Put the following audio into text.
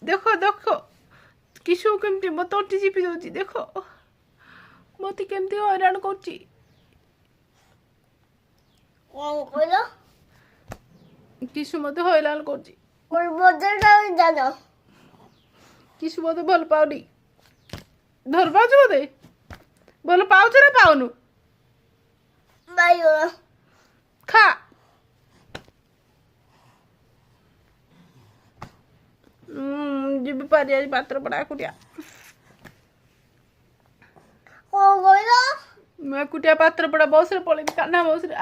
ଦେଖ ଦେଖ କିଶୁ କେମିତି ମୋ ତଣ୍ଟି ଚିପି ଦଉଛି ଦେଖ ମତେ କେମିତି ହଇରାଣ କରୁଛି। କଣ କହିଲ? କିଶୁ ମତେ ହଇରାଣ କରୁଛି। ମୋର ବଦଳଟା ଜାନ କିଶୁ ମତେ ଭଲ ପାଉନି। ଭଲ ପାଉଛୁ ମତେ? ଭଲ ପାଉଛୁ ନା ପାଉନୁ? ବାଇଗଣ ଖା। ଯିବି ପାରି ଆଜି ପାତ୍ରପଡ଼ା ଏକୁଟିଆ। କଣ କହିଲ? ମୁଁ ଏକୁଟିଆ ପାତ୍ରପଡ଼ା ବସରେ ପଳେଇବି କାହ୍ନା ବସରେ।